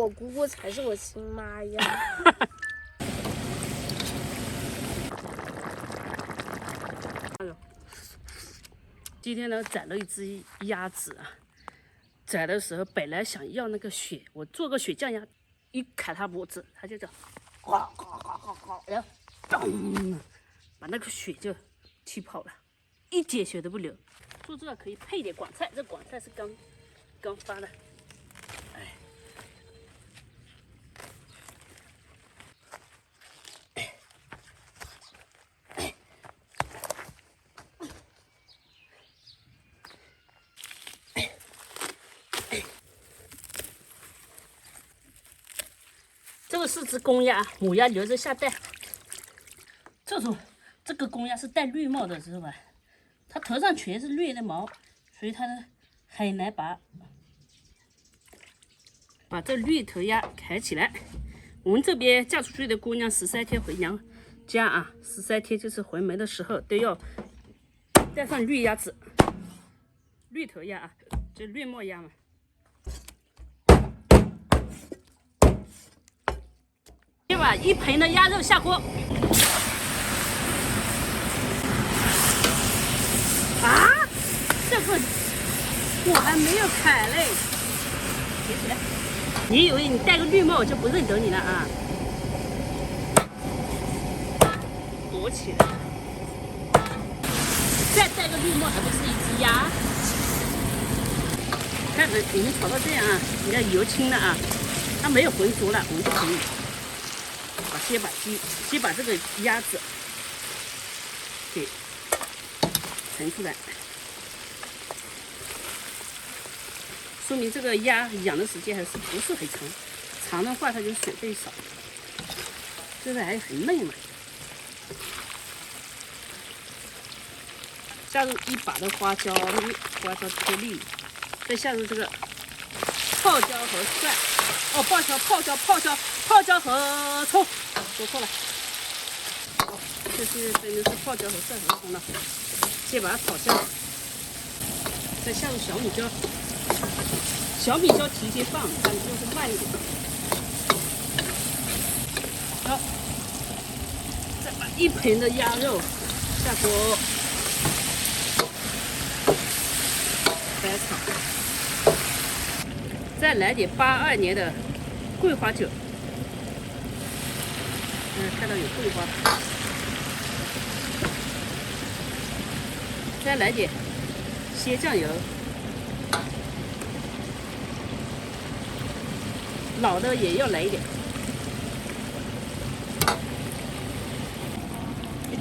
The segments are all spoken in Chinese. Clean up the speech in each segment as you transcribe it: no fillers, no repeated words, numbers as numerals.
我姑姑才是我親媽呀。今天呢，宰了一只鸭子啊。宰的时候本来想要那个血，我做个血酱鸭，一砍它脖子，它就这样，哗哗哗哗哗，然后咚，把那个血就踢跑了，一点血都不流。做这个可以配点广菜，这广菜是刚发的，哎。这个是只公鸭，母鸭留着下蛋。这个公鸭是戴绿帽的，知道吧？它头上全是绿的毛，所以它很难拔。把这绿头鸭抬起来。我们这边嫁出去的姑娘13天回娘家啊，13天就是回门的时候都要带上绿鸭子，绿头鸭啊，就绿帽鸭嘛。先把一盆的鸭肉下锅。啊，这个我还没有砍嘞，别起来！你以为你戴个绿帽我就不认得你了啊？躲起来！再戴个绿帽还不是一只鸭？看着已经炒到这样啊，你看油清了啊，它没有浑浊了，我们就可以。先把这个鸭子给盛出来，说明这个鸭养的时间还是不是很长，长的话它就水分少，这个还很嫩嘛。加入一把的花椒颗粒，再下入这个泡椒和蒜，泡椒和葱。说错了，这是真的是泡椒和蒜和葱了。先把它炒香，再下入小米椒，提前放，但就是慢一点。好，再把一盆的鸭肉下锅，再炒，再来点82年的桂花酒。看到有桂花，再来点鲜酱油，老的也要来一点，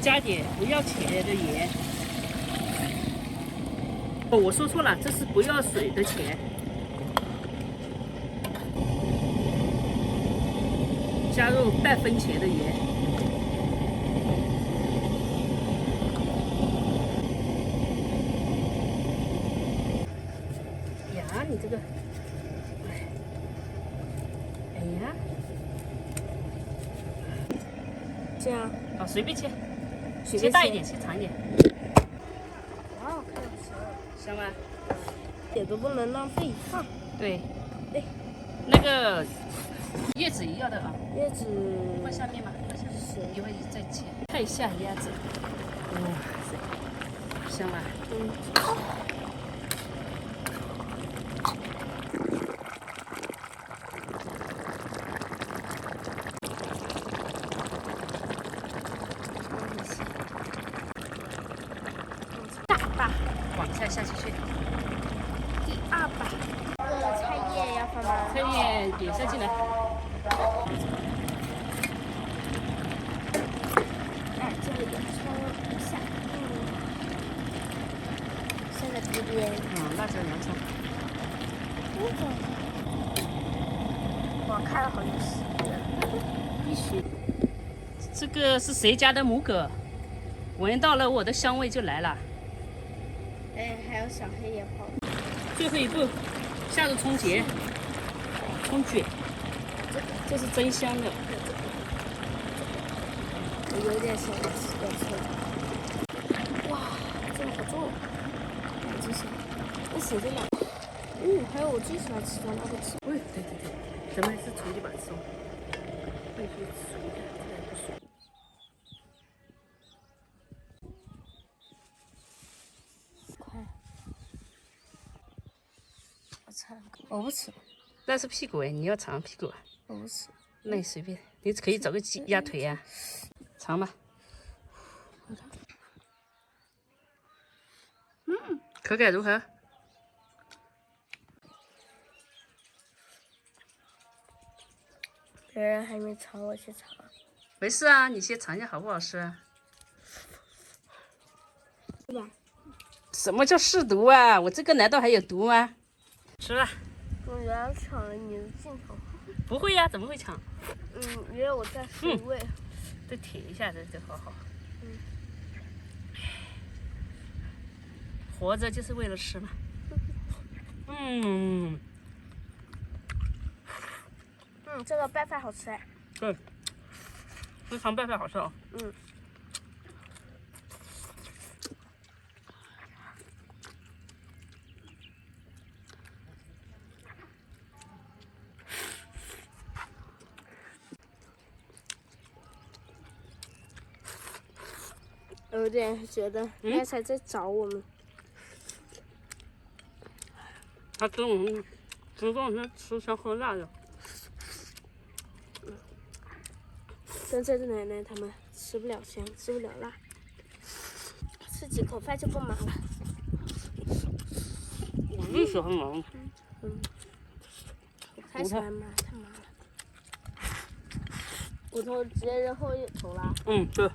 加点不要钱的盐。哦，我说错了，这是不要水的钱。加入半分钱的盐，呀，你这个，哎呀，这样好，随便切，切大一点，切长一点。哇，看不香，香吗？一点都不能浪费放。对，对，那个叶子也要的啊。叶子放下面吗？放下面，一会儿再切。看一下鸭子，哇塞，香吗？大广菜下去。第2把，这个菜叶要放吗？菜叶也下进来。哎，这个也冲一下。现在这边，辣椒洋葱。哇，看了好有食欲。必须。这个是谁家的母狗？聞到了我的香味就來了。哎，還有小黑也跑。最後一步，下入蔥節、蔥卷，這是真香的。我有點想吃點蔥。哇，這個好重，兩隻手，我手在哪？還有我最喜歡吃的那个鸡。对，咱们还是重新把它收。回去数一下，这个不数。快！我尝，我不吃。那是屁股哎，你要尝屁股啊？我不吃。那你随便，你可以找个鸭腿呀，尝吧。口感如何？别人還沒嘗，我先嘗。沒事啊，你先嘗一下好不好吃啊？是吧？什麼叫試毒啊？我這個難道還有毒嗎？吃了。我原來搶了你的鏡頭。不會呀，怎麼會搶？因為我在水位。再舔一下，這好好。活着就是為了吃嘛。這個拌飯好吃哎。對，這湯拌飯好吃哦。有點覺得剛才在找我們。他跟我們吃香喝辣的。跟這個奶奶他們吃不了香，吃不了辣，吃幾口飯就不麻了。我就喜歡麻。我太喜歡麻，太麻了。骨頭直接扔後頭了。對。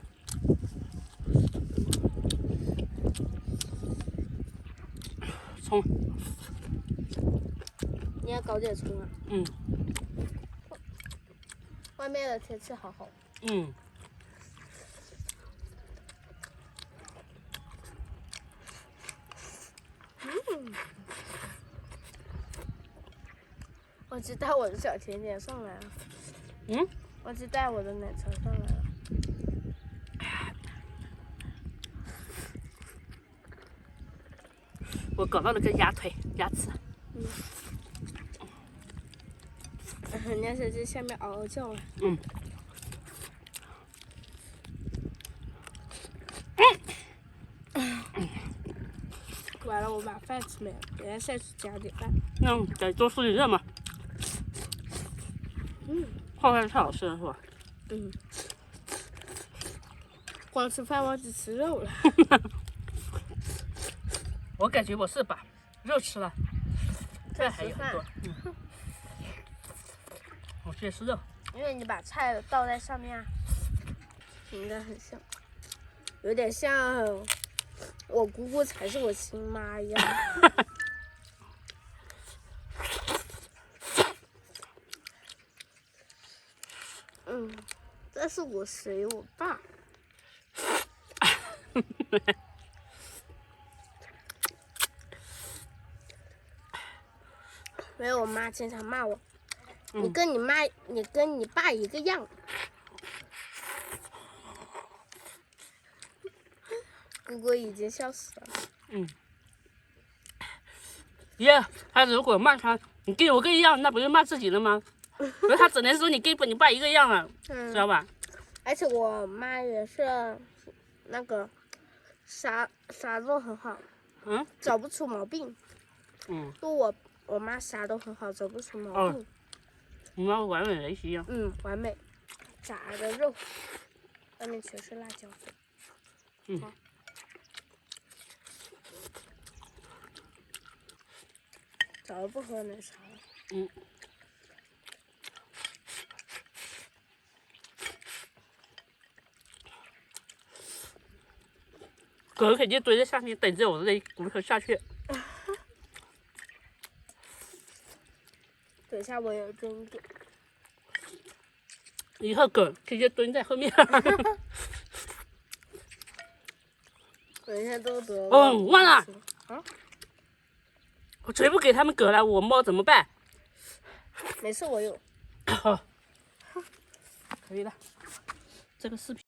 蔥。你要搞點蔥啊？外面的天氣好好。我只帶我的小甜點上來了。我只帶我的奶茶上來了。我搞到了個鴨腿、鴨翅。人家在這下面嗷嗷叫了。完了，我把飯吃沒了，等下再加點飯。得多吃點肉嘛。泡飯太好吃了，是吧？光吃飯忘記吃肉了。我感覺我是把肉吃了，菜還有很多。我先吃肉，因為你把菜倒在上面啊，應該很像，有點像我姑姑才是我親媽一樣。這是我誰？我爸。沒有，我媽經常罵我，你跟你爸一個樣。姑姑已經笑死了。爺，他如果罵他，你跟我一樣，那不是罵自己了嗎？可是他只能說你跟你爸一個樣啊，知道吧？而且我媽也是那個啥都很好，找不出毛病。就我媽啥都很好，找不出毛病。你媽完美人一樣。完美。炸的肉，外面全是辣椒粉。早就不喝奶茶了。狗肯定蹲在下面等着我的骨頭下去。等一下我也蹲一點。以後狗直接蹲在後面。等一下都得。忘了。我全部給他們狗了，我貓怎麼辦？沒事，我有。好，可以了。這個視頻。